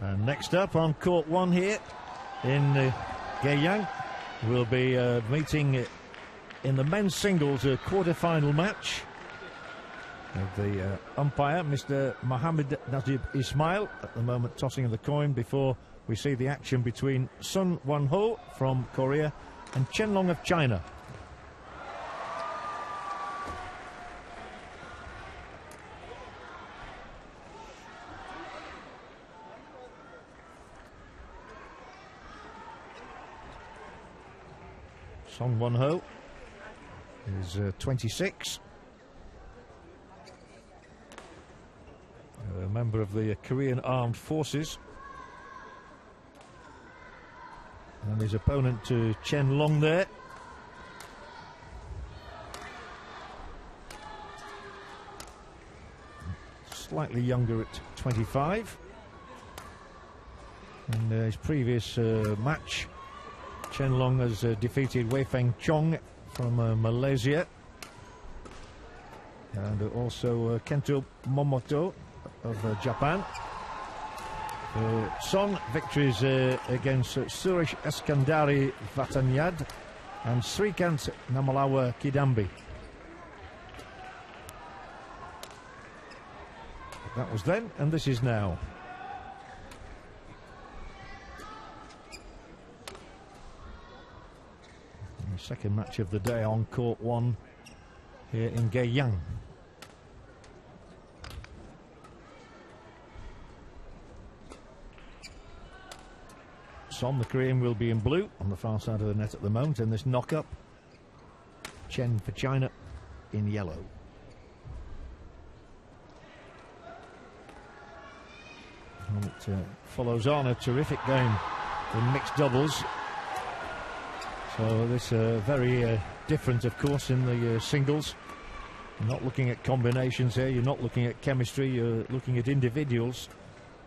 And next up on court 1 here in Gaiyang, we'll be meeting in the men's singles quarter-final match. The umpire, Mr. Mohammed Najib Ismail, at the moment tossing the coin before we see the action between Sun Won-ho from Korea and Chen Long of China. Sun Won-ho is 26. A member of the Korean Armed Forces. And his opponent to Chen Long there. Slightly younger at 25. In his previous match, Chen Long has defeated Wei Feng Chong from Malaysia. And also Kento Momoto of Japan. Son victories against Suresh Eskandari Vatanyad and Srikant Namalawa Kidambi. That was then, and this is now. The second match of the day on court 1 here in Gaiyang. Son, the Korean, will be in blue on the far side of the net at the moment in this knock-up. Chen for China in yellow. And it follows on a terrific game in mixed doubles. So this very different, of course, in the singles. You're not looking at combinations here, you're not looking at chemistry, you're looking at individuals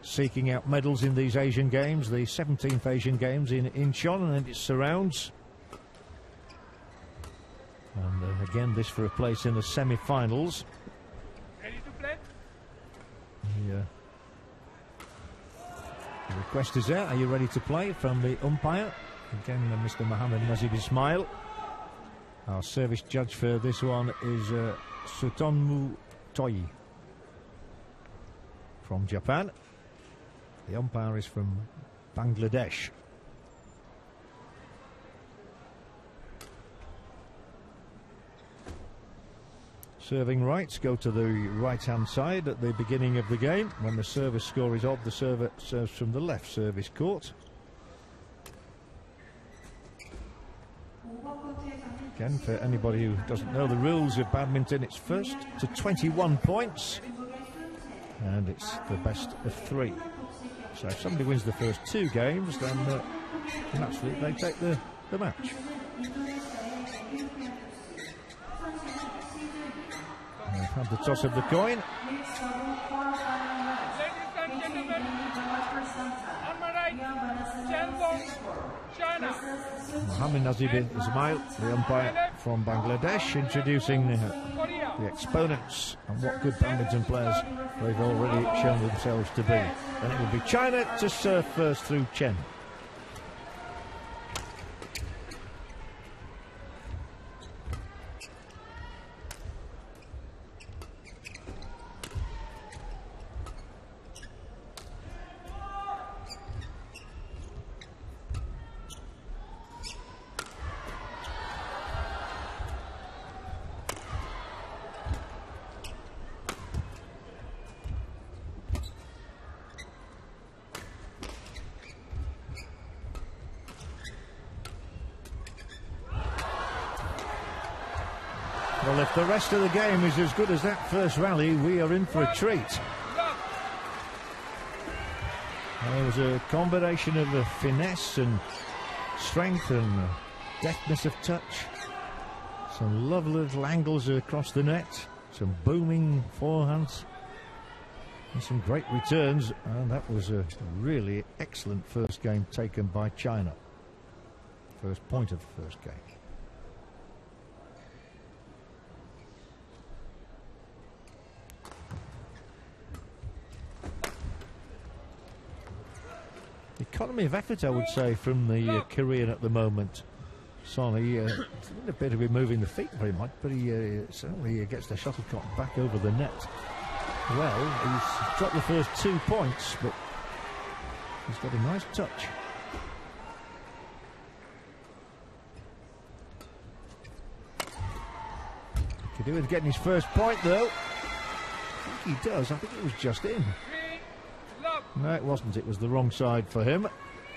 seeking out medals in these Asian Games, the 17th Asian Games in Incheon and its surrounds. And again, this for a place in the semi-finals. Ready to play? The request is there. Are you ready to play? From the umpire. Again, Mr. Mohammed Najib Ismail. Our service judge for this one is Sutonmu Toi from Japan. The umpire is from Bangladesh. Serving rights go to the right-hand side at the beginning of the game. When the service score is odd, the server serves from the left service court. Again, for anybody who doesn't know the rules of badminton, it's first to 21 points. And it's the best of 3. So if somebody wins the first 2 games, then naturally they take the match. We've had the toss of the coin. Ladies and gentlemen, on my right, Chen Long, China. Mohammed Najib Ismail, the umpire from Bangladesh, introducing the exponents and what good badminton players they've already shown themselves to be. And it will be China to serve first through Chen. Well, if the rest of the game is as good as that first rally, we are in for a treat. There was a combination of finesse and strength and deftness of touch. Some lovely little angles across the net, some booming forehands, and some great returns. And that was a really excellent first game taken by China. First point of the first game. economy of effort, I would say, from the Korean at the moment. Son, he doesn't appear to be moving the feet very much, but he certainly gets the shuttlecock back over the net. Well, he's dropped the first 2 points, but he's got a nice touch. Could do with getting his first point, though. I think he does. I think it was just in. No, it wasn't. It was the wrong side for him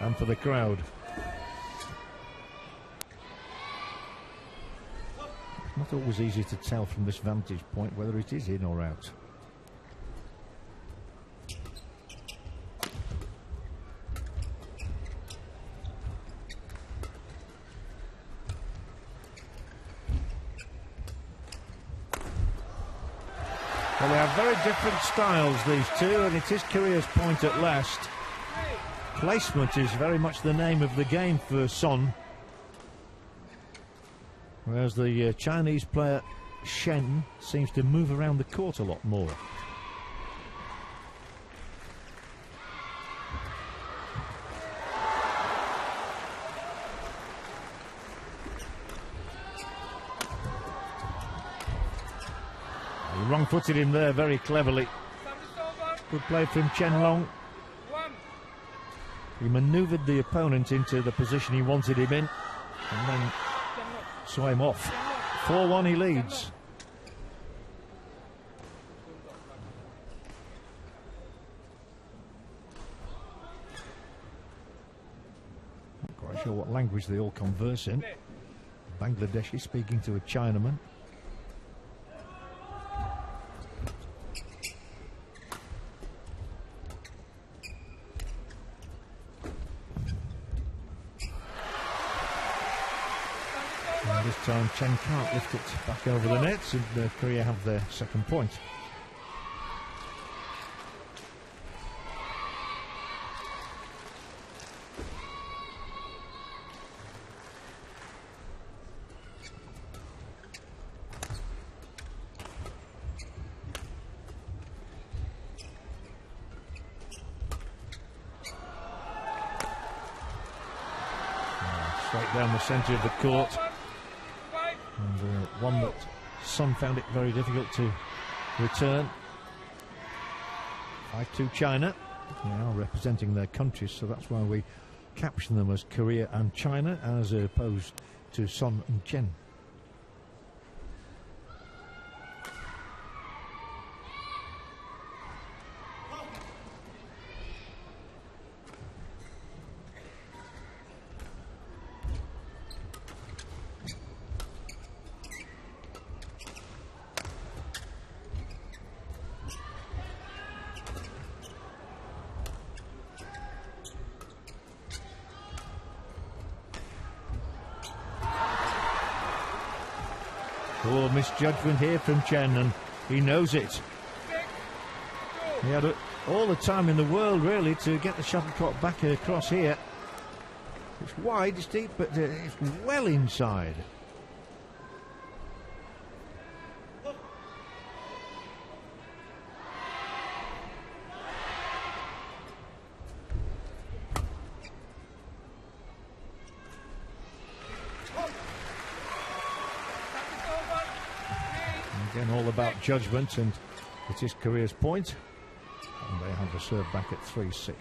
and for the crowd. Not always easy to tell from this vantage point whether it is in or out. Well, they have very different styles, these two, and it is Korea's point at last. Placement is very much the name of the game for Son. Whereas the Chinese player CHEN seems to move around the court a lot more. He wrong-footed him there very cleverly. Good play from Chen Long. He manoeuvred the opponent into the position he wanted him in, and then saw him off. 4-1 he leads. Not quite sure what language they all converse in. Bangladeshi speaking to a Chinaman. This time Chen can't lift it back over the nets, and Korea have their second point. Straight down the centre of the court. And one that Son found it very difficult to return. 5-2 China. They are representing their countries, so that's why we caption them as Korea and China, as opposed to Son and Chen. Oh, misjudgment here from Chen, and he knows it. He had all the time in the world, really, to get the shuttlecock back across here. It's wide, it's deep, but it's well inside. Again, all about judgment, and it is Korea's point, and they have the serve back at 3-6.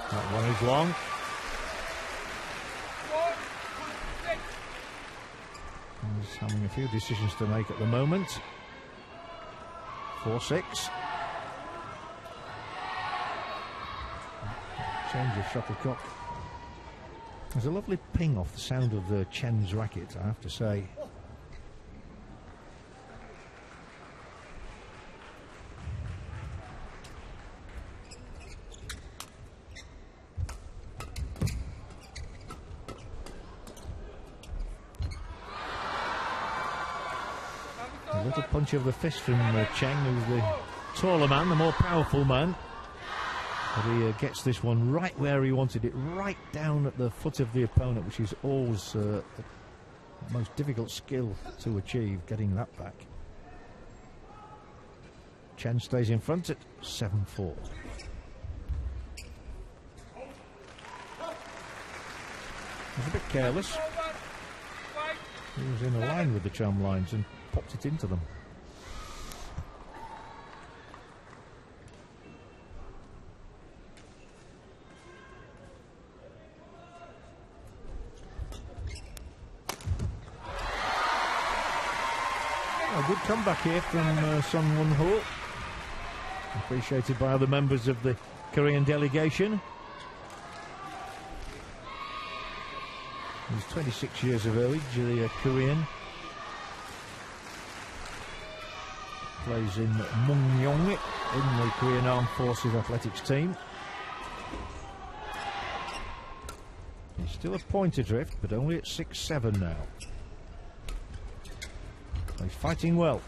That one is long. He's having a few decisions to make at the moment. 4-6. Change of shuttlecock. There's a lovely ping off the sound of the Chen's racket, I have to say. A little punch of the fist from Chen, who's the taller man, the more powerful man. But he gets this one right where he wanted it, right down at the foot of the opponent, which is always the most difficult skill to achieve, getting that back. Chen stays in front at 7-4. He was a bit careless. He was in a line with the Chum lines and popped it into them. A good comeback here from Sun Won-ho. Appreciated by other members of the Korean delegation. He's 26 years of age, the Korean. Plays in Mungyong in the Korean Armed Forces athletics team. He's still a point adrift, but only at 6-7 now. He's fighting well.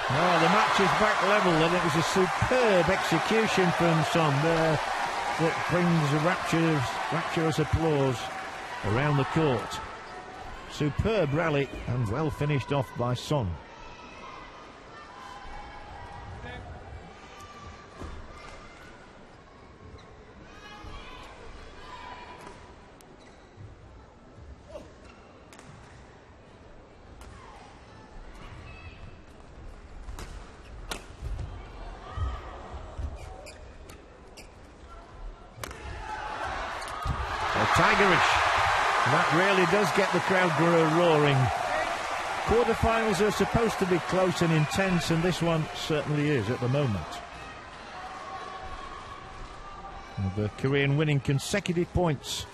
Oh, the match is back level, and it was a superb execution from Son there that brings rapturous applause around the court. Superb rally and well finished off by Son. Tigerish. That really does get the crowd roaring. Quarterfinals are supposed to be close and intense, and this one certainly is at the moment. And the Korean winning consecutive points.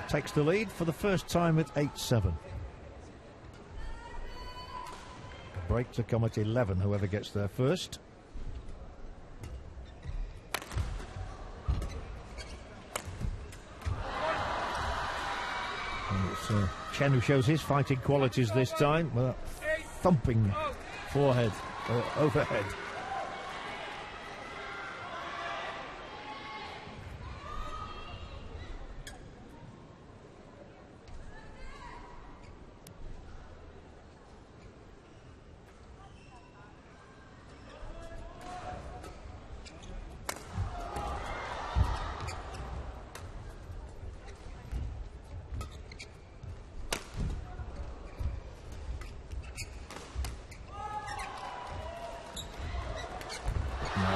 Takes the lead for the first time at 8-7. Break to come at 11, whoever gets there first. Chen who shows his fighting qualities this time with a thumping forehead, overhead.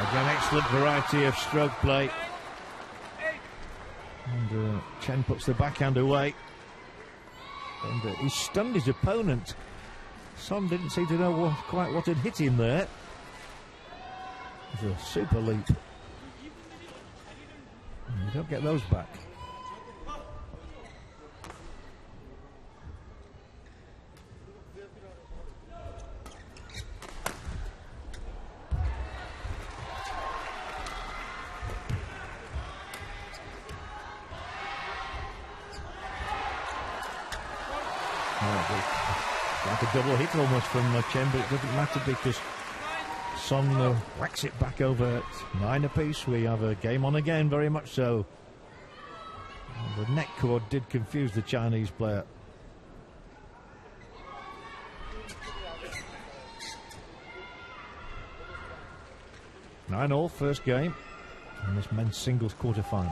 An excellent variety of stroke play. And Chen puts the backhand away. And he stunned his opponent. Son didn't seem to know quite what had hit him there. It was a super leap. And you don't get those back. Like a double hit almost from Chen, but it doesn't matter because Son whacks it back over at 9 apiece. We have a game on again, very much so. The neck cord did confuse the Chinese player. Nine all, first game in this men's singles quarter-final.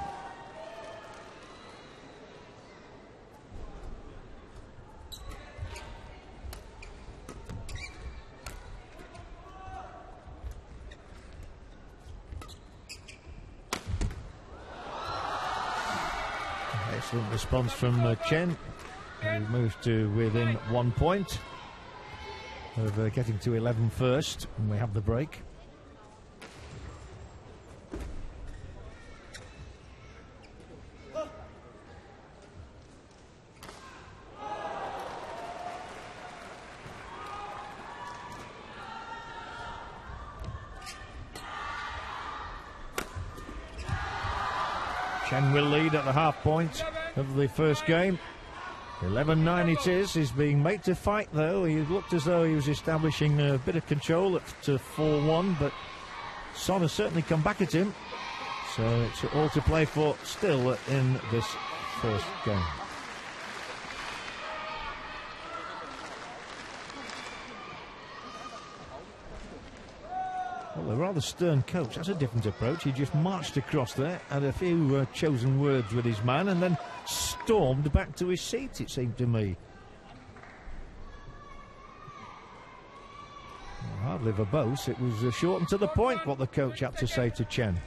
Excellent response from Chen, who moves to within 1 point. of getting to 11 first, and we have the break. Chen will lead at the half point of the first game. 11-9 it is. He's being made to fight, though. He looked as though he was establishing a bit of control at 4-1, but Son has certainly come back at him. So it's all to play for still in this first game. Well, a rather stern coach. That's a different approach. He just marched across there, had a few chosen words with his man, and then stormed back to his seat, it seemed to me. Well, hardly verbose. It was short and to the point what the coach had to say to Chen.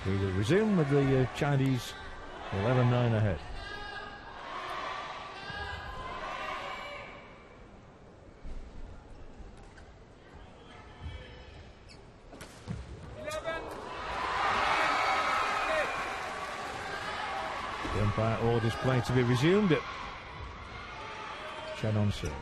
We will resume with the Chinese 11-9 ahead. The umpire orders play to be resumed at Chen on serve.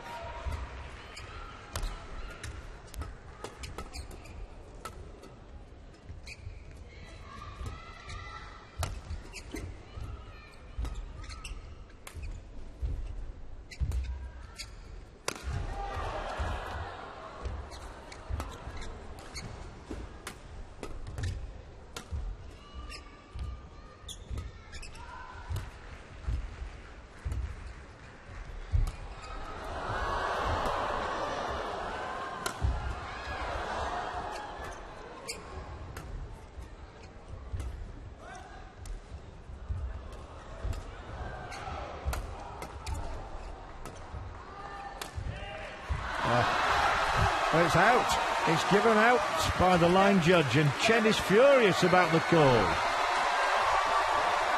It's out. It's given out by the line judge, and Chen is furious about the call.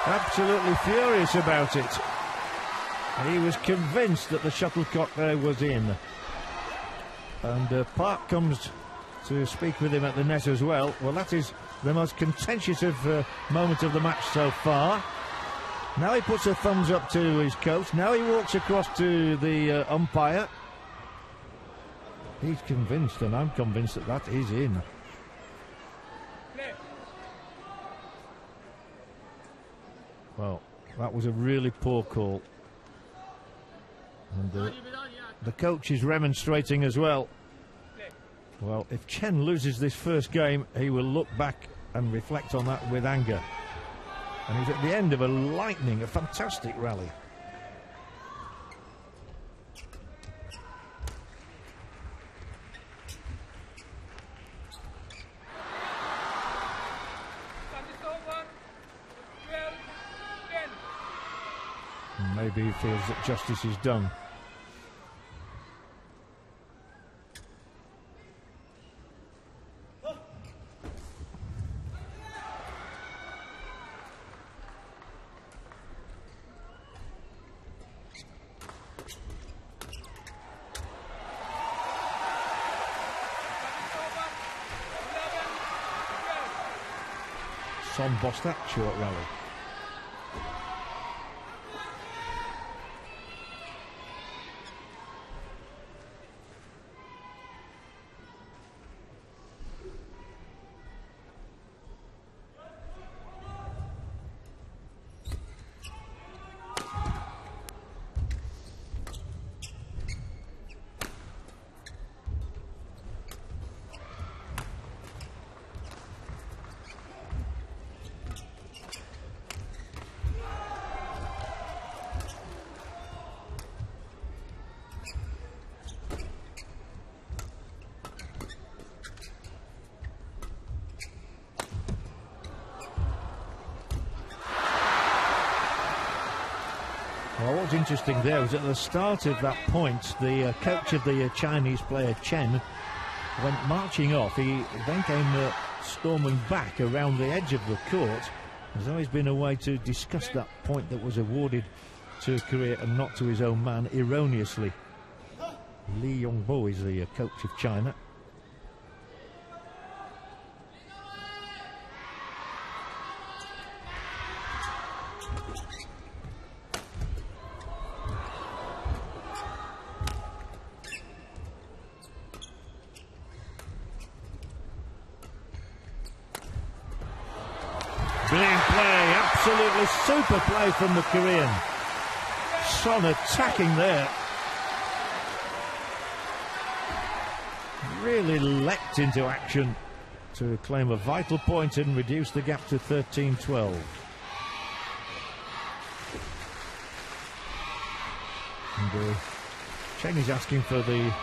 Absolutely furious about it. He was convinced that the shuttlecock there was in. And Park comes to speak with him at the net as well. Well, that is the most contentious of moment of the match so far. Now he puts a thumbs up to his coach. Now he walks across to the umpire. He's convinced, and I'm convinced that that is in. Well, that was a really poor call. And the coach is remonstrating as well. Well, if Chen loses this first game, he will look back and reflect on that with anger. And he's at the end of a fantastic rally. Maybe he feels that justice is done. Son bossed that short rally. Well, what's interesting there was at the start of that point, the coach of the Chinese player, Chen, went marching off. He then came storming back around the edge of the court, There's always been a way to discuss that point that was awarded to Korea and not to his own man, erroneously. Lee Yong-bo is the coach of China. Brilliant play, absolutely super play from the Korean. Son attacking there. Really leapt into action to claim a vital point and reduce the gap to 13-12. And CHEN is asking for the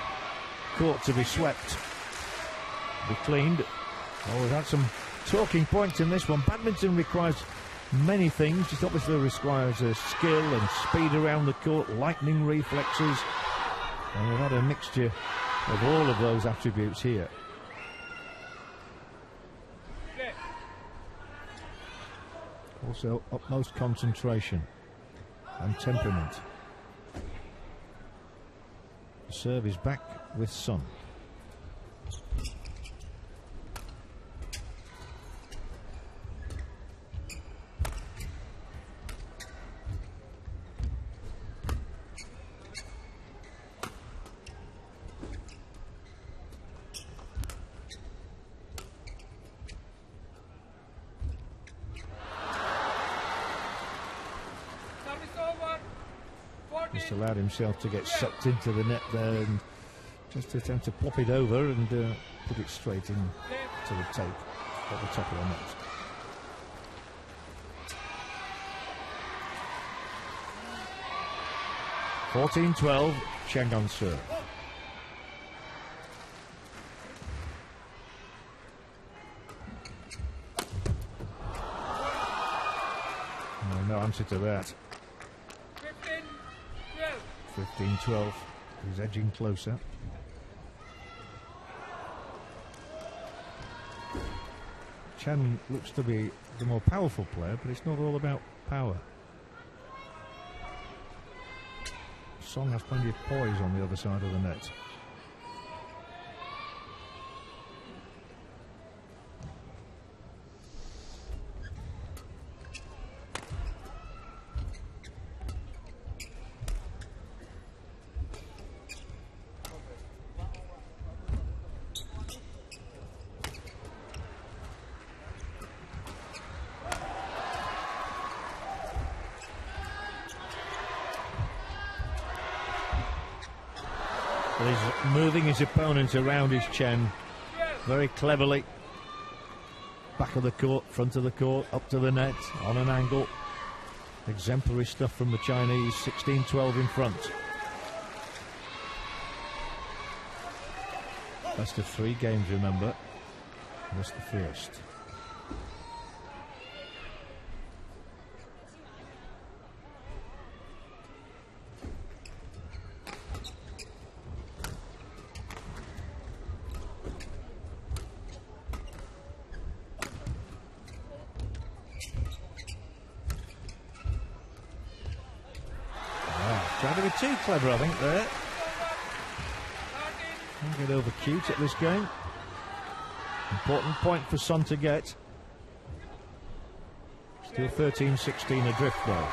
court to be swept, be cleaned. Oh, we've had some talking points in this one. Badminton requires many things. It obviously requires skill and speed around the court, lightning reflexes, and we've had a mixture of all of those attributes here. Also utmost concentration and temperament. The serve is back with Sun. Just allowed himself to get sucked into the net there and just attempt to pop it over and put it straight in to the tape at the top of the net. (14-12), CHEN on serve. No answer to that. 15-12, he's edging closer. CHEN looks to be the more powerful player, but it's not all about power. Song has plenty of poise on the other side of the net. He's moving his opponent around his CHEN very cleverly. Back of the court, front of the court, up to the net, on an angle. Exemplary stuff from the Chinese, 16-12 in front. Best of 3 games, remember. That's the first. Trying to be too clever, I think, there. Can't get over cute at this game. Important point for Sun to get. Still 13-16 adrift, though.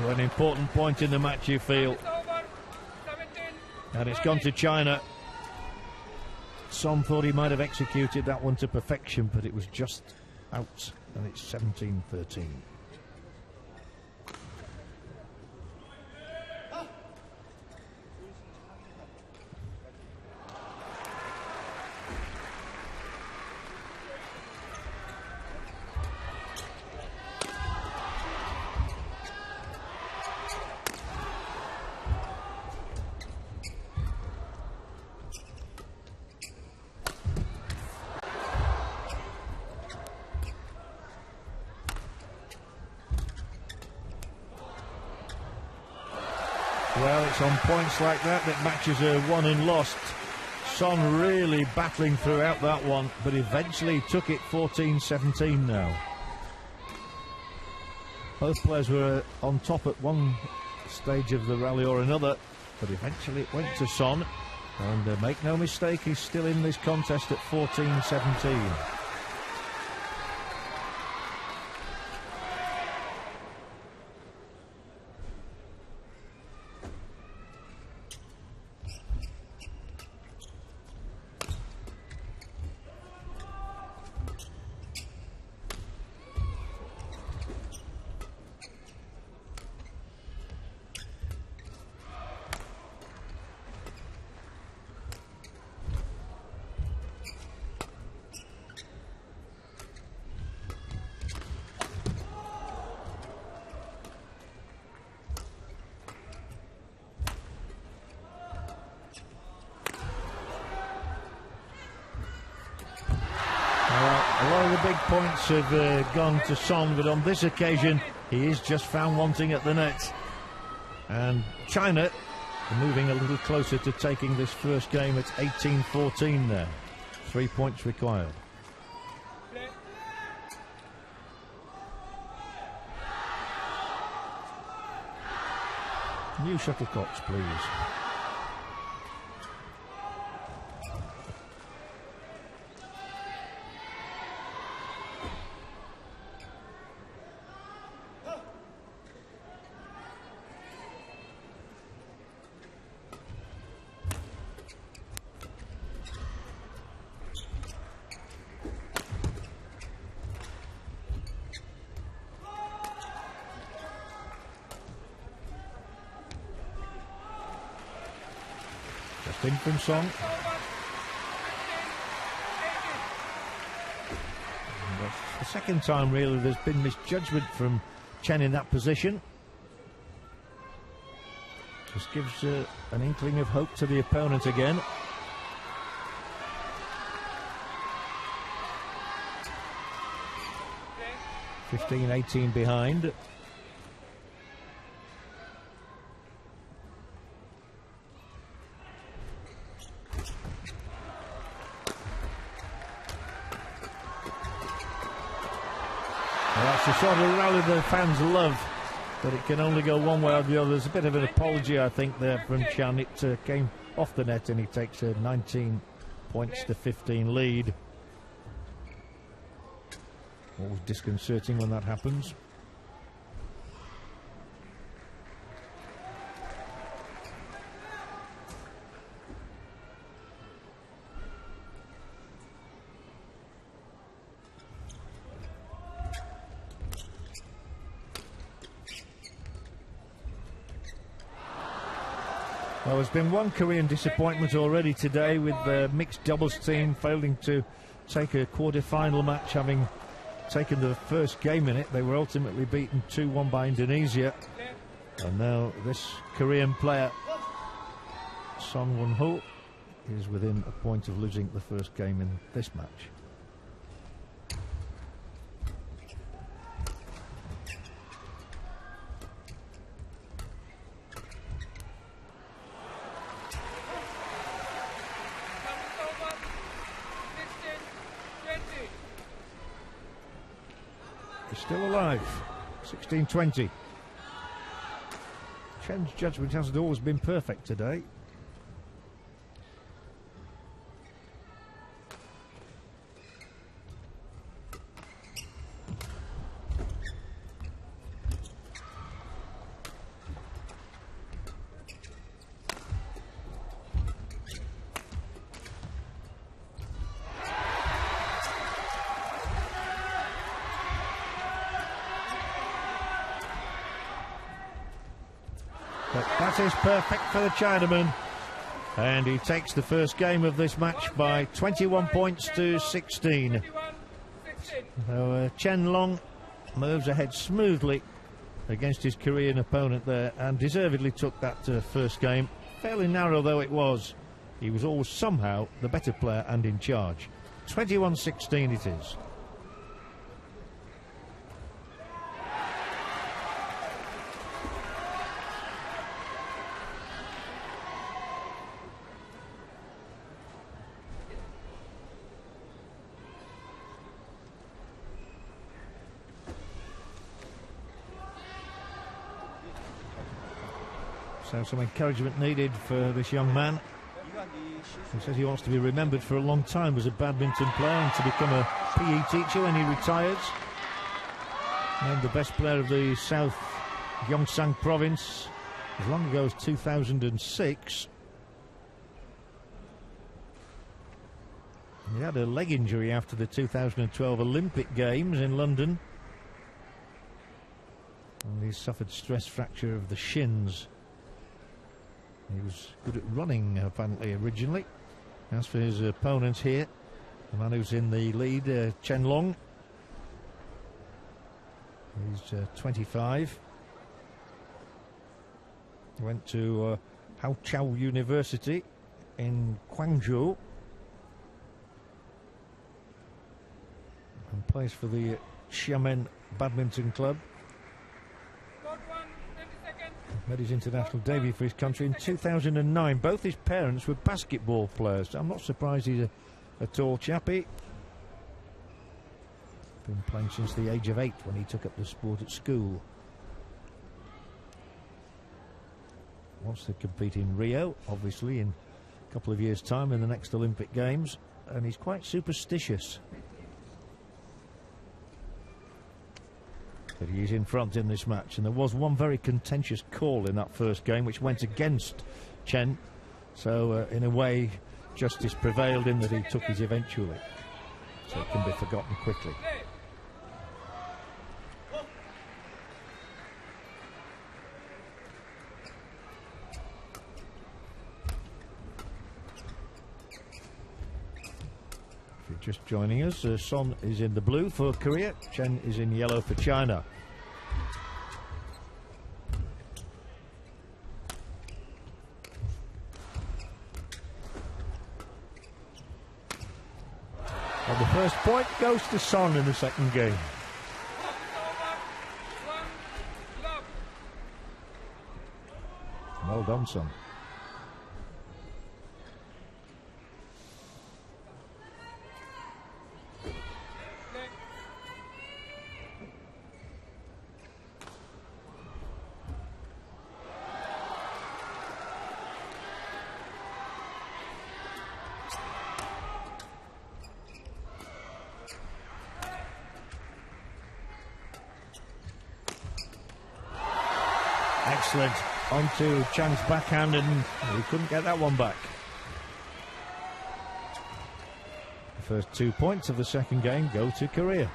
An important point in the match, you feel. And it's gone to China. Son thought he might have executed that one to perfection, but it was just out, and it's 17-13. Well, it's on points like that that matches are won and lost. Son really battling throughout that one, but eventually took it 14-17 now. Both players were on top at one stage of the rally or another, but eventually it went to Son. And make no mistake, he's still in this contest at 14-17. A lot of the big points have gone to Son, but on this occasion he is just found wanting at the net. And China are moving a little closer to taking this first game at 18-14 now. 3 points required. New shuttlecocks, please. Just in from Song. That's the second time really there's been misjudgment from Chen in that position. Just gives an inkling of hope to the opponent again. Okay. 15-18 behind. That's the sort of rally the fans love, but it can only go one way or the other. There's a bit of an apology, I think, there from Chen. It came off the net and he takes a 19 points to 15 lead. Always disconcerting when that happens. Well, there's been one Korean disappointment already today with the mixed doubles team failing to take a quarter-final match, having taken the first game in it. They were ultimately beaten 2-1 by Indonesia. And now this Korean player, Son Won-ho, is within a point of losing the first game in this match. He's still alive. 16-20. Chen's judgment hasn't always been perfect today. But that is perfect for the Chinaman, and he takes the first game of this match by 21 points to 16. So Chen Long moves ahead smoothly against his Korean opponent there, and deservedly took that first game. Fairly narrow though it was, he was always somehow the better player and in charge. 21-16 it is. So some encouragement needed for this young man. He says he wants to be remembered for a long time as a badminton player and to become a PE teacher when he retires. Named the best player of the South Gyeongsang province as long ago as 2006. He had a leg injury after the 2012 Olympic Games in London. And he suffered stress fracture of the shins. He was good at running, apparently, originally. As for his opponent here, the man who's in the lead, Chen Long. He's 25. He went to Haochao University in Guangzhou. And plays for the CHEN Badminton Club. Made his international debut for his country in 2009. Both his parents were basketball players. I'm not surprised he's a tall chappie. Been playing since the age of 8 when he took up the sport at school. Wants to compete in Rio, obviously, in a couple of years' time in the next Olympic Games. And he's quite superstitious. But he's in front in this match, and there was one very contentious call in that first game which went against Chen, so in a way justice prevailed in that he took it eventually, so it can be forgotten quickly. If you're just joining us, Son is in the blue for Korea, Chen is in yellow for China. And the first point goes to Son in the second game. Well done, Son. Excellent. Onto Chang's backhand, and he couldn't get that one back. The first 2 points of the second game go to Korea.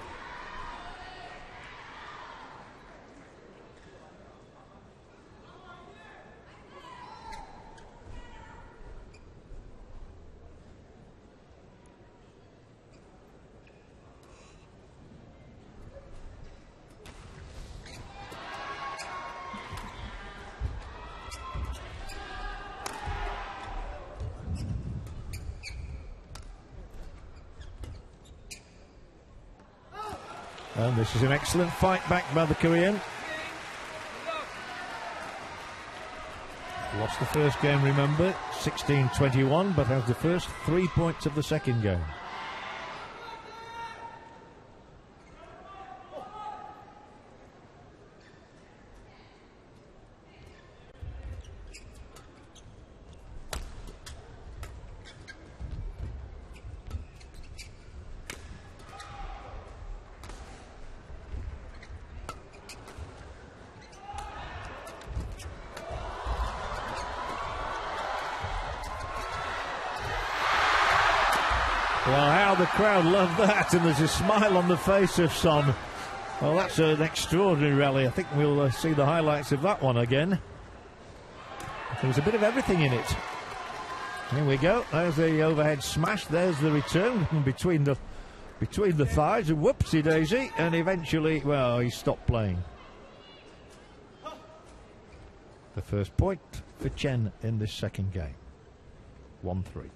And this is an excellent fight back by the Korean. Lost the first game, remember, 16-21, but has the first 3 points of the second game. Well, how the crowd loved that, and there's a smile on the face of Son. Well, that's an extraordinary rally. I think we'll see the highlights of that one again. There was a bit of everything in it. Here we go. There's the overhead smash. There's the return between the thighs. Whoopsie daisy, and eventually, well, he stopped playing. The first point for Chen in this second game. 1-3.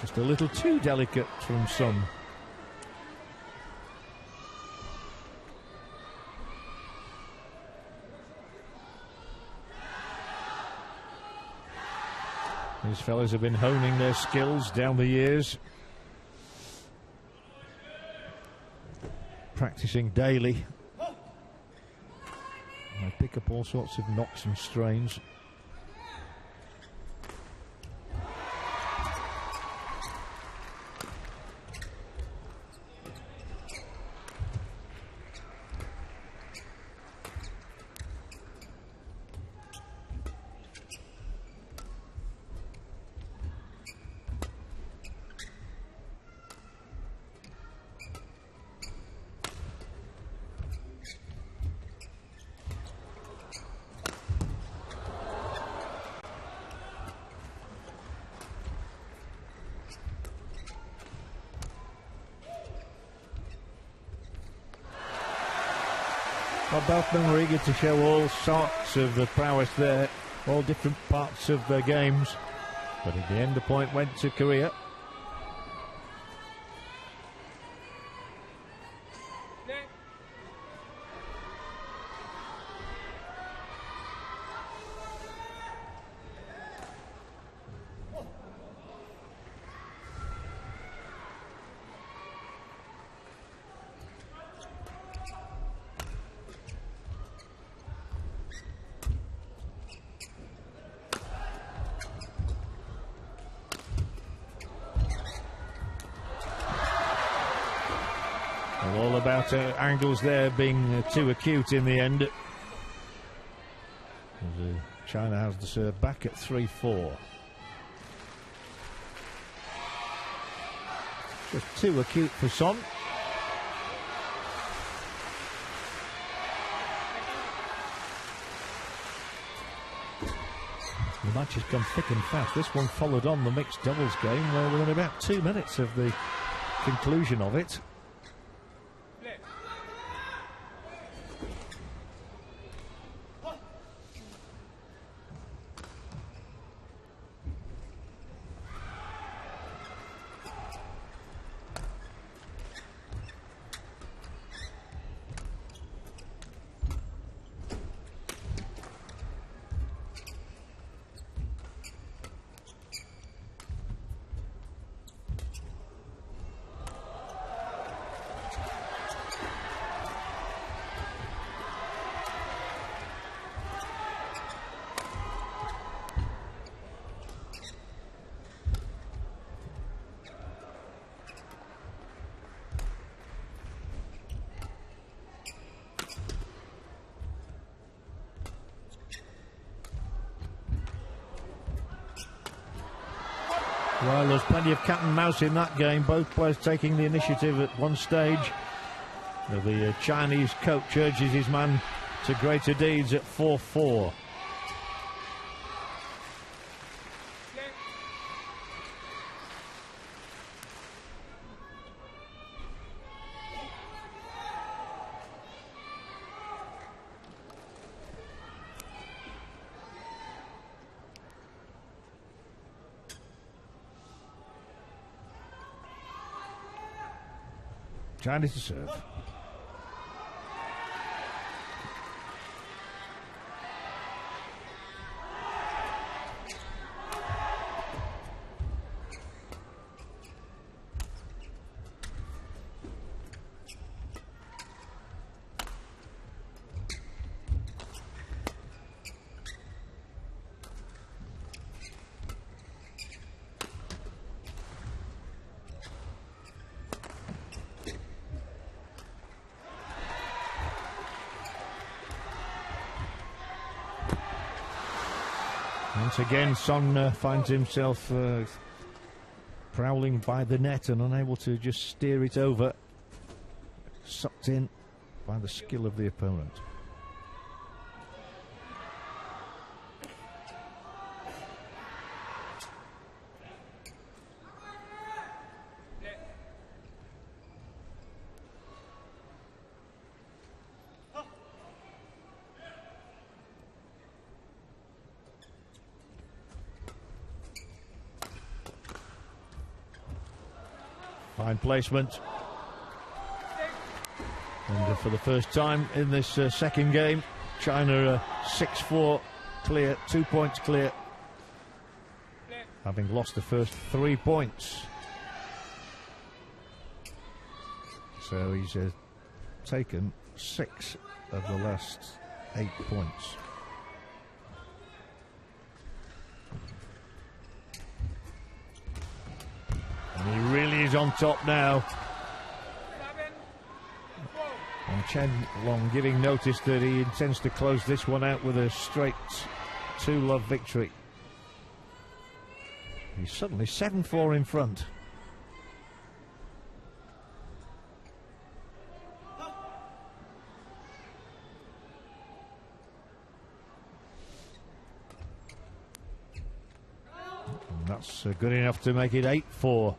Just a little too delicate from Son. These fellas have been honing their skills down the years, practicing daily. They pick up all sorts of knocks and strains. Well, both men were eager to show all sorts of the prowess there, all different parts of their games. But at the end, the point went to Korea. All about angles there being too acute in the end. China has the serve back at 3-4. Just too acute for Son. The match has come thick and fast. This one followed on the mixed doubles game where we're in about 2 minutes of the conclusion of it. Well, there's plenty of cat and mouse in that game, both players taking the initiative at one stage. The Chinese coach urges his man to greater deeds at 4-4. China to serve. Once again, Son finds himself prowling by the net and unable to just steer it over. Sucked in by the skill of the opponent. Fine placement. And for the first time in this second game, China 6-4 clear, 2 points clear. having lost the first 3 points. So he's taken 6 of the last 8 points. And he really is on top now. And Chen Long giving notice that he intends to close this one out with a straight 2-love victory. He's suddenly 7-4 in front. And that's good enough to make it 8-4.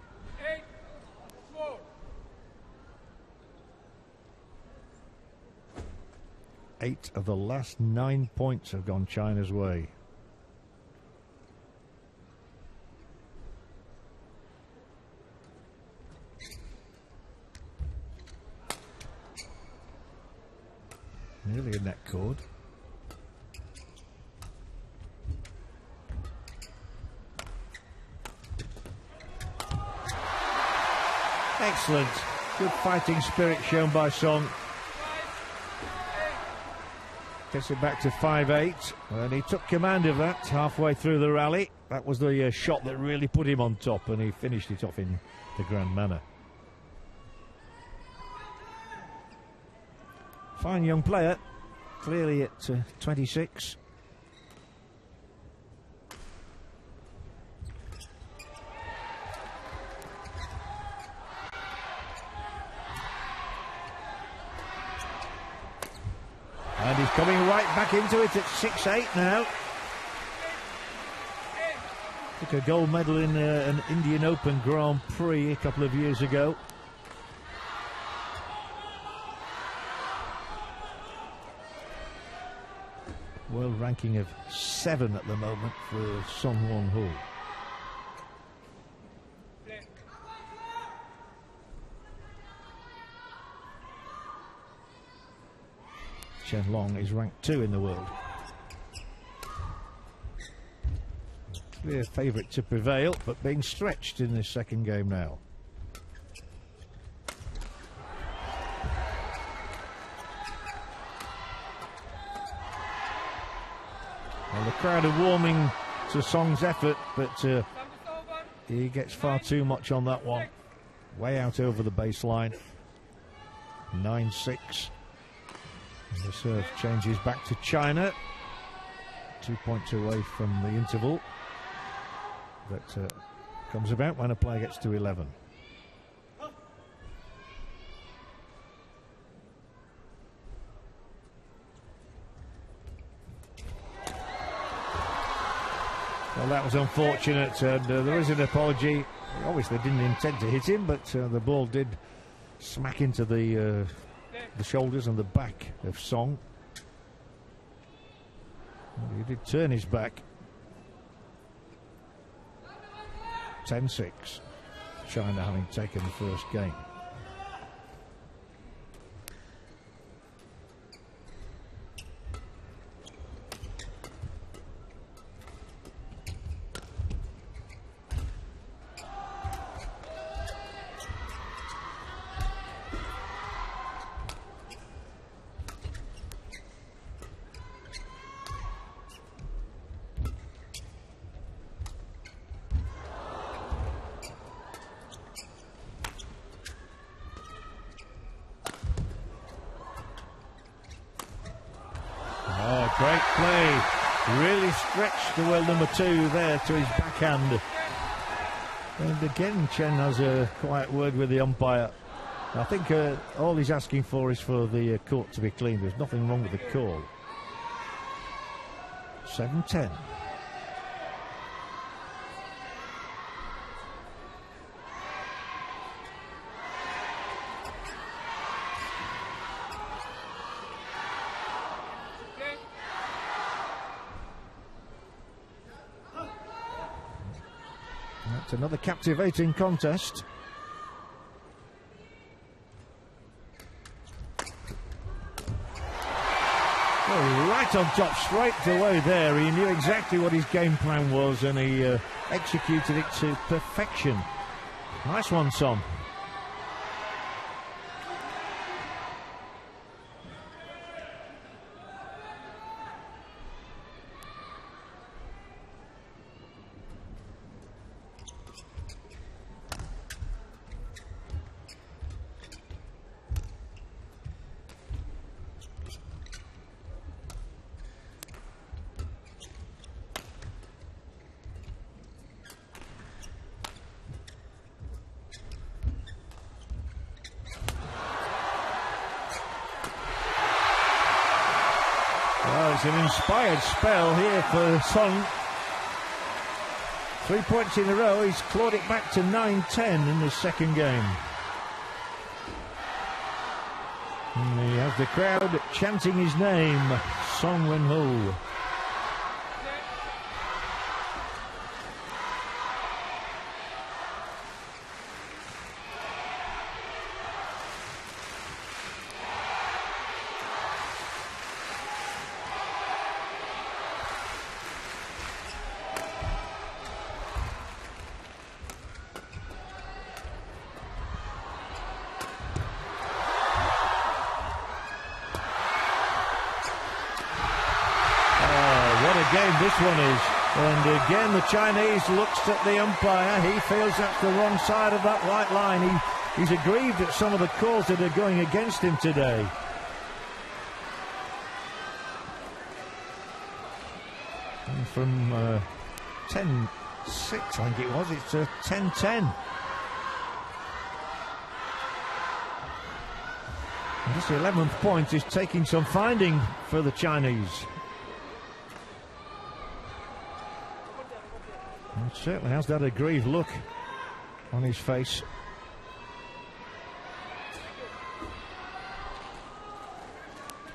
8 of the last 9 points have gone China's way. Nearly a net cord. Excellent. Good fighting spirit shown by Song. Gets it back to 5-8, and he took command of that halfway through the rally. That was the shot that really put him on top, and he finished it off in the grand manner. Fine young player, clearly at 26. And he's coming right back into it at 6-8 now. Took a gold medal in an Indian Open Grand Prix a couple of years ago. World ranking of 7 at the moment for Son Won Ho. Chen Long is ranked 2 in the world. Clear favourite to prevail, but being stretched in this second game now. Well, the crowd are warming to Song's effort, but he gets far too much on that one. Way out over the baseline. 9-6. The serve changes back to China. 2 points away from the interval. That comes about when a player gets to 11. Well, that was unfortunate, and there is an apology. He obviously didn't intend to hit him, but the ball did smack into the shoulders and the back of Song. And he did turn his back. 10-6. China having taken the first game. Great play, really stretched the world number 2 there to his backhand. And again, Chen has a quiet word with the umpire. I think all he's asking for is for the court to be clean. There's nothing wrong with the call. 7-10. That's another captivating contest. Oh, right right on top straight away there. He knew exactly what his game plan was, and he executed it to perfection. Nice one, Son. Well, it's an inspired spell here for Son. 3 points in a row. He's clawed it back to 9-10 in the second game. And he has the crowd chanting his name, Song Wen-ho. Game this one is, and again the Chinese looks at the umpire. He feels that's the wrong side of that white line. He's aggrieved at some of the calls that are going against him today. And from 10-6 I think it was, it's 10-10. This 11th point is taking some finding for the Chinese. It certainly has that aggrieved look on his face.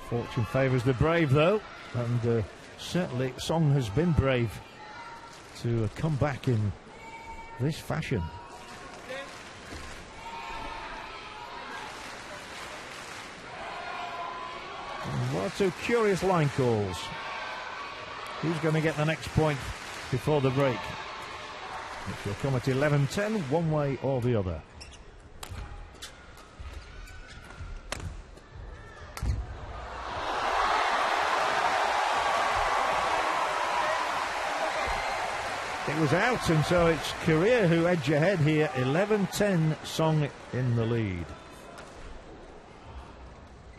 Fortune favours the brave, though, and certainly Song has been brave to come back in this fashion. And one or two curious line calls. Who's going to get the next point before the break? Which will come at 11-10, one way or the other. It was out, and so it's Korea who edge ahead here. 11-10, Song in the lead.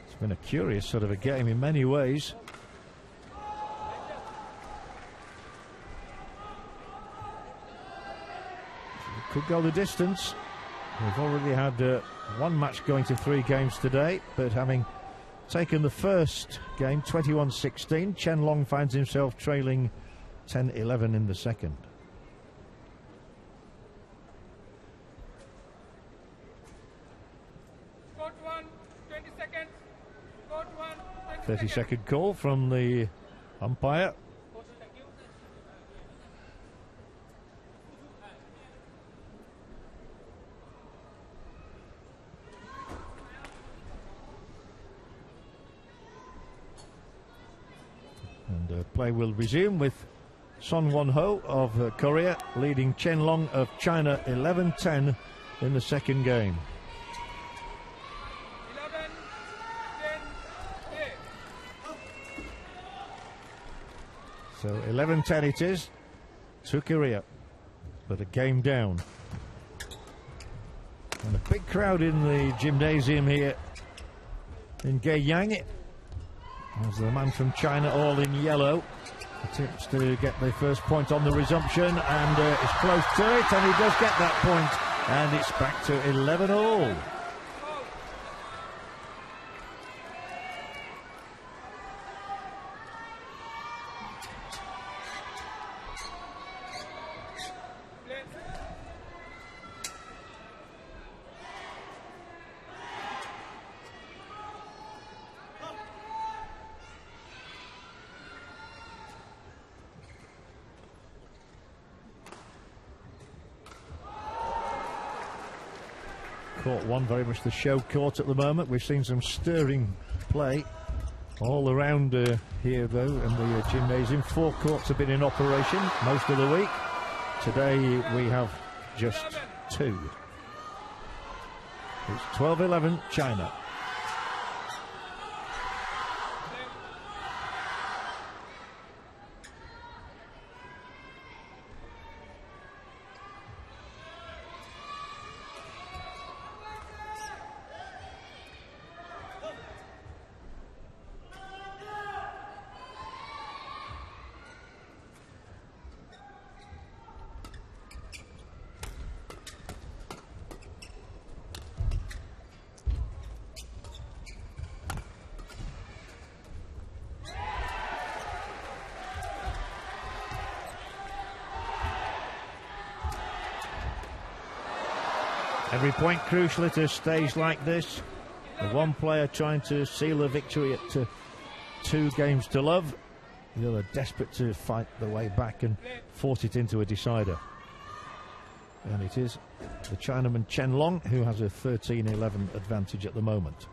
It's been a curious sort of a game in many ways. Could go the distance. We've already had one match going to 3 games today, but having taken the first game 21-16, Chen Long finds himself trailing 10-11 in the second. Court 1, 20 seconds. Court 1, 30 second call from the umpire. And play will resume with Son Won-ho of Korea leading Chen Long of China 11-10 in the second game. 11-10. So 11-10 it is to Korea, but a game down. And a big crowd in the gymnasium here in Gaiyang. As the man from China, all in yellow, attempts to get the first point on the resumption, and is close to it, and he does get that point, and it's back to 11-all. Court 1, very much the show court at the moment. We've seen some stirring play all around here though in the gymnasium. 4 courts have been in operation most of the week. Today we have just 2. It's 12-11 China. Every point crucial at a stage like this. The one player trying to seal a victory at 2 games to love. The other desperate to fight the way back and force it into a decider. And it is the Chinaman Chen Long who has a 13-11 advantage at the moment.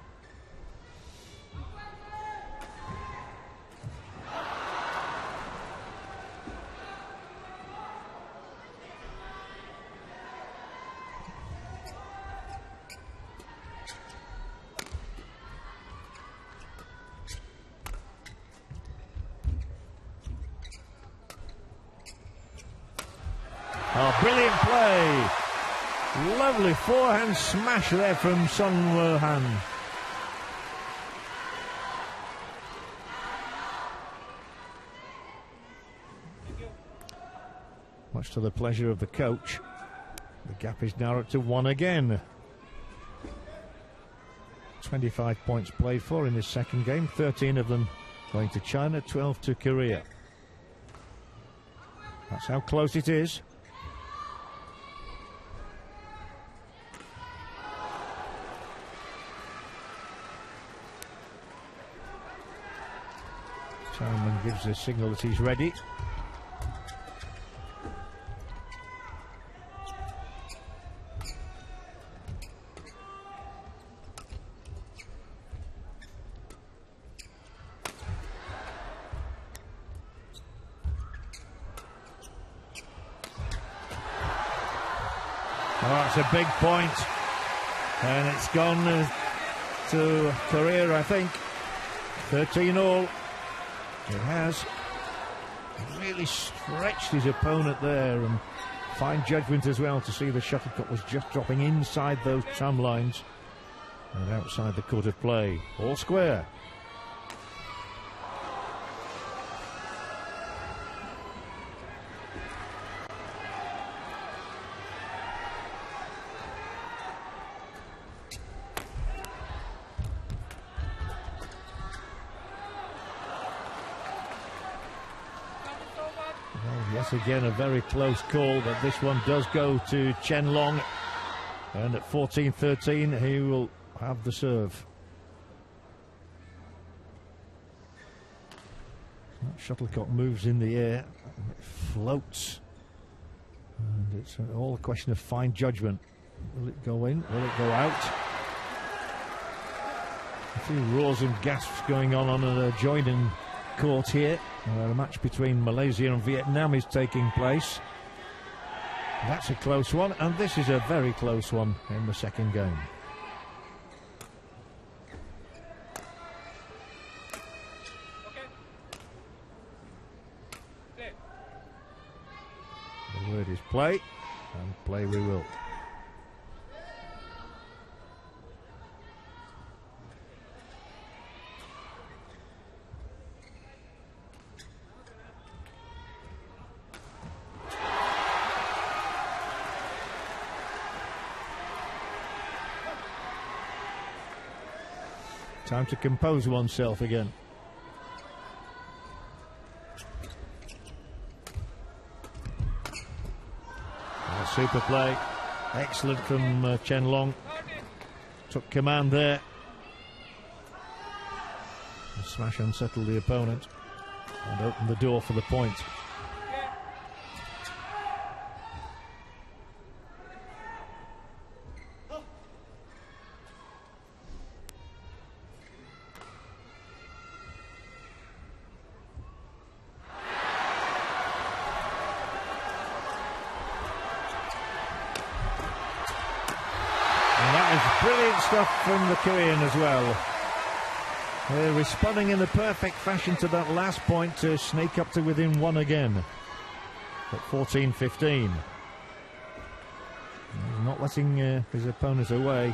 Oh, brilliant play. Lovely forehand smash there from Sun Han. Much to the pleasure of the coach. The gap is narrowed to 1 again. 25 points played for in this second game. 13 of them going to China, 12 to Korea. That's how close it is. Chinaman gives a signal that he's ready. Oh, that's a big point. And it's gone to Korea, I think. 13-all. He has really stretched his opponent there, and fine judgment as well to see the shuttlecock was just dropping inside those tram lines and outside the court of play. All square. Yes, again a very close call, but this one does go to Chen Long, and at 14-13 he will have the serve. That shuttlecock moves in the air, it floats, and it's all a question of fine judgment. Will it go in? Will it go out? A few roars and gasps going on an adjoining court here. A match between Malaysia and Vietnam is taking place. That's a close one, and this is a very close one in the second game. Play. The word is play, and play we will. Time to compose oneself again. Super play. Excellent from Chen Long. Took command there. The smash unsettled the opponent and opened the door for the point. Brilliant stuff from the Korean as well. They're responding in the perfect fashion to that last point to sneak up to within one again at 14-15. Not letting his opponent away.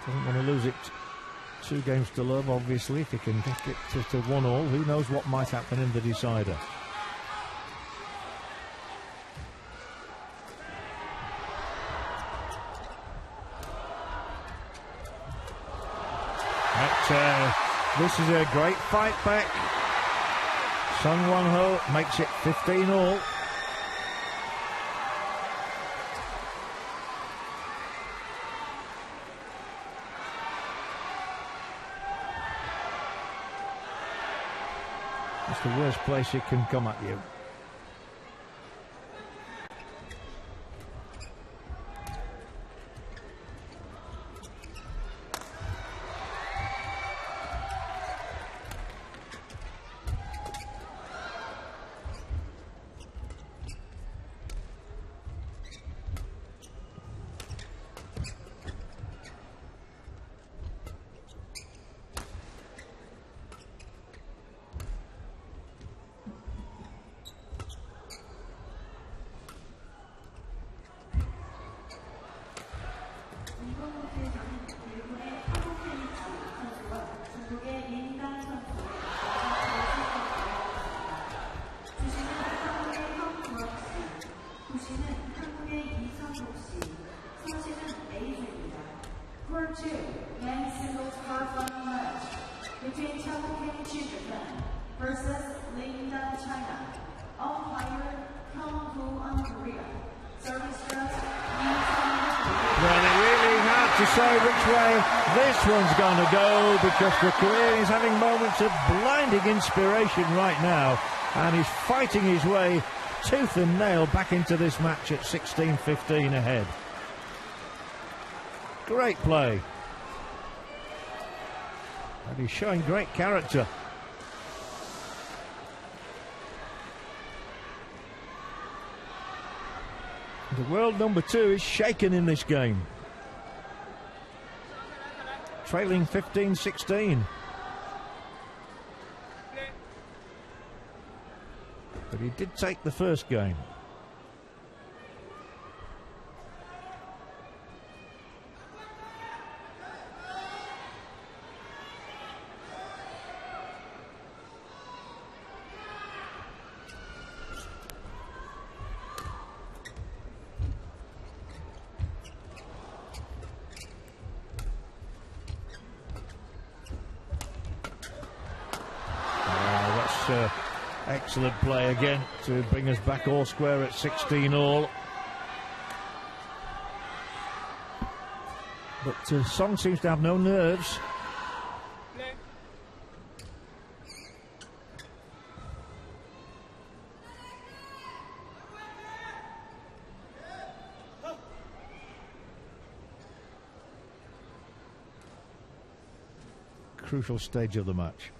Doesn't want to lose it 2 games to love, obviously. If he can get to 1-1, who knows what might happen in the decider. This is a great fight back. Sung Won-ho makes it 15-all. It's the worst place it can come at you. Court 2, men's singles quarterfinal match between Japan versus Lindan, China. Umpire Kang Woo-an, Korea. Service judge Well, it really hard to say which way this one's going to go, because the Korean is having moments of blinding inspiration right now, and he's fighting his way tooth and nail back into this match at 16-15 ahead. Great play. And he's showing great character. The world number 2 is shaken in this game. Trailing 15-16. But he did take the first game. Excellent play again to bring us back all square at 16-all. But Song seems to have no nerves. Crucial stage of the match.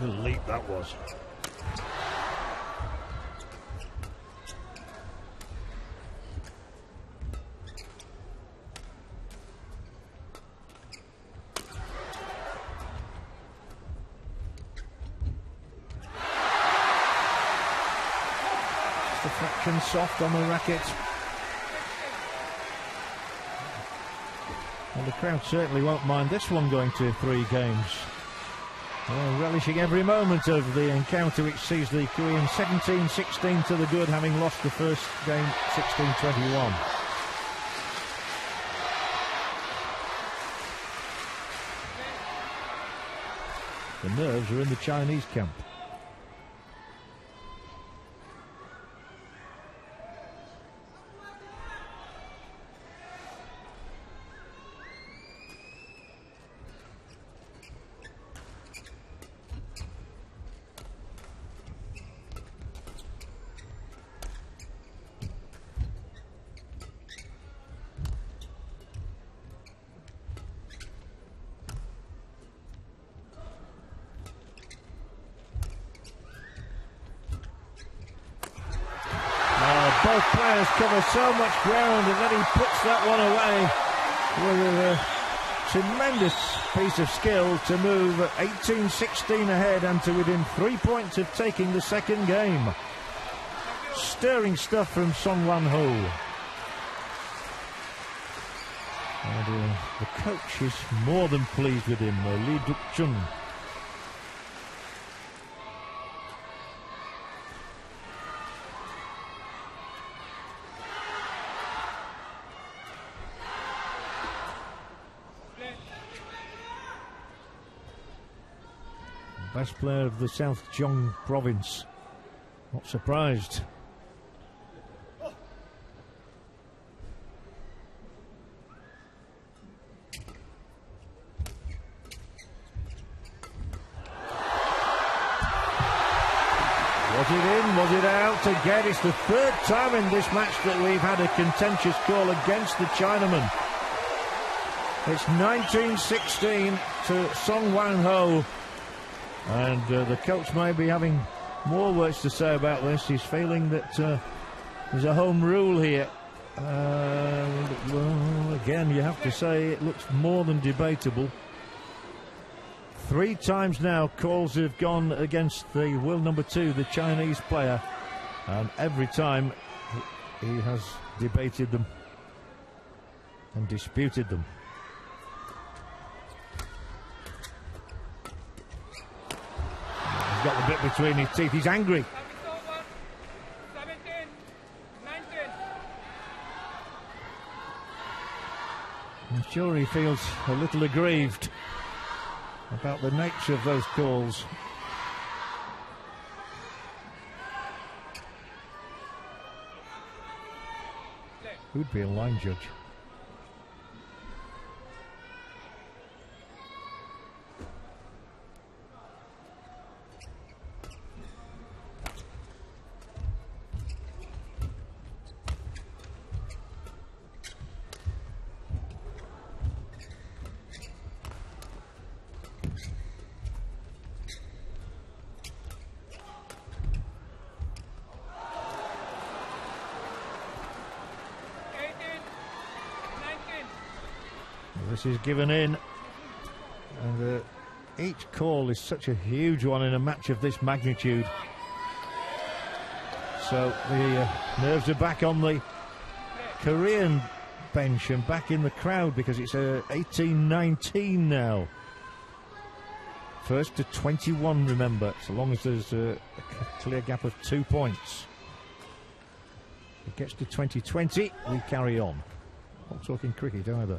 What a leap that was. Just a fraction soft on the racket. Well, the crowd certainly won't mind this one going to 3 games. Relishing every moment of the encounter, which sees the Korean 17-16 to the good, having lost the first game 16-21. The nerves are in the Chinese camp. both players cover so much ground, and then he puts that one away with a tremendous piece of skill to move 18-16 ahead and to within 3 points of taking the second game. Stirring stuff from Song Wan-ho. And the coach is more than pleased with him, Lee Duk-chun. Best player of the South Jeong province. Not surprised. Was it in? Was it out? Again, it's the third time in this match that we've had a contentious call against the Chinaman. It's 19-16 to Song Wan-ho. And the coach may be having more words to say about this. He's feeling that there's a home rule here. Well, again, you have to say it looks more than debatable. 3 times now calls have gone against the world number 2, the Chinese player. And every time he has debated them and disputed them. Got the bit between his teeth. He's angry. 17, 19. I'm sure he feels a little aggrieved about the nature of those calls. Who'd be a line judge? This is given in, and each call is such a huge one in a match of this magnitude. So the nerves are back on the Korean bench and back in the crowd, because it's 18-19 now. First to 21, remember, so long as there's a clear gap of 2 points. If it gets to 20-20, we carry on. Not talking cricket either.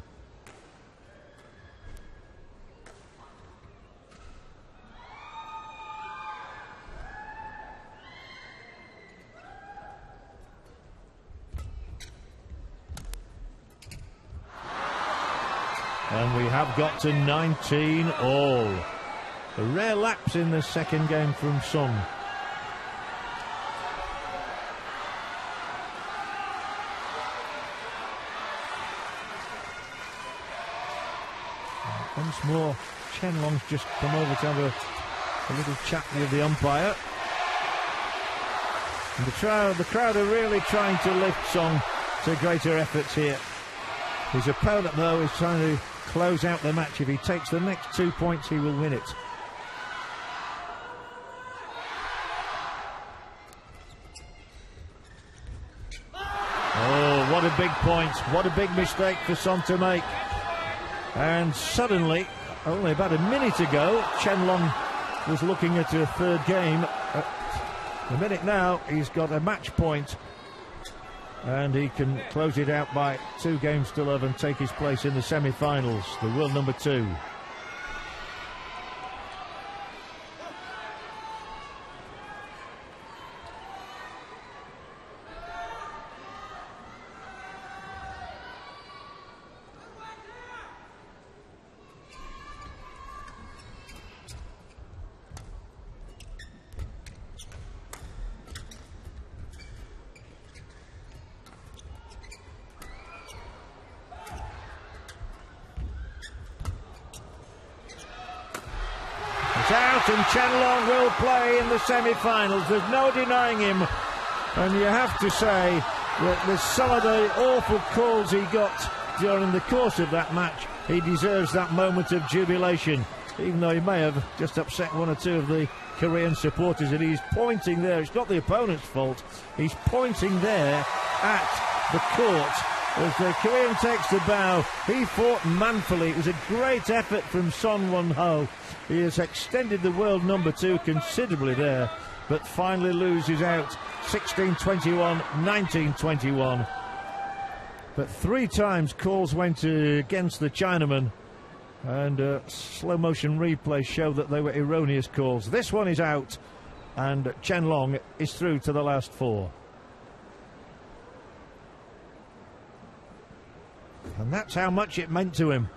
And we have got to 19 all. A rare lapse in the second game from Sung. Once more, Chen Long's just come over to have a little chat with the umpire. And the crowd are really trying to lift Sung to greater efforts here. His opponent, though, is trying to close out the match. If he takes the next 2 points, he will win it. Oh, what a big point. What a big mistake for Son to make. And suddenly, only about a minute ago, Chen Long was looking at a third game. A minute now, he's got a match point. And he can close it out by 2 games to love and take his place in the semi-finals, the world number 2. Out, and Chen Long will play in the semi-finals. There's no denying him, and you have to say with some of the awful calls he got during the course of that match, he deserves that moment of jubilation, even though he may have just upset one or two of the Korean supporters. And he's pointing there, it's not the opponent's fault, he's pointing there at the court as the Korean takes the bow. He fought manfully. It was a great effort from Son Won-ho. He has extended the world number 2 considerably there, but finally loses out 16-21, 19-21. But 3 times calls went against the Chinaman, and slow motion replays show that they were erroneous calls. This one is out, and Chen Long is through to the last 4. And that's how much it meant to him.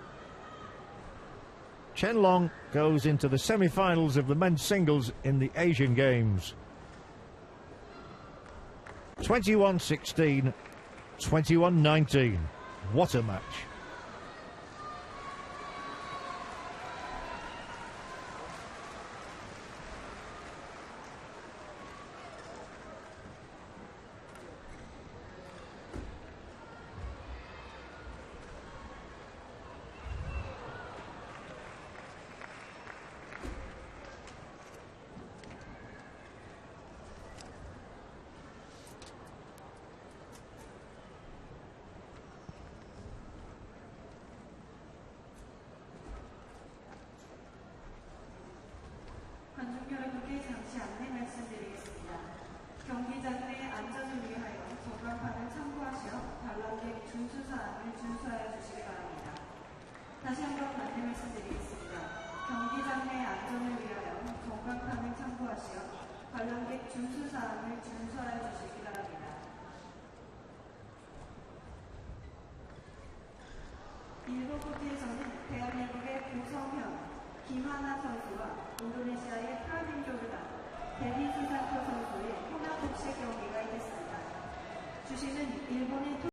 Chen Long goes into the semi-finals of the men's singles in the Asian Games. 21-16, 21-19. What a match. 관중 여러분께 잠시 안내 말씀드리겠습니다. 경기장 내 안전을 위하여 전광판을 참고하시어 관람객 준수 사항을 준수하여 주시기 바랍니다. 다시 한번 안내 말씀드리겠습니다. 경기장 내 안전을 위하여 전광판을 참고하시어 관람객 준수 사항을 준수하여 주시기 바랍니다. 일본 코트에서는 대한민국의 고성현, 김하나 선수와 인도네시아의 프라빈 조르단, 데비 수산토 선수의 혼합 복식 경기가 있겠습니다. 주시는 일본의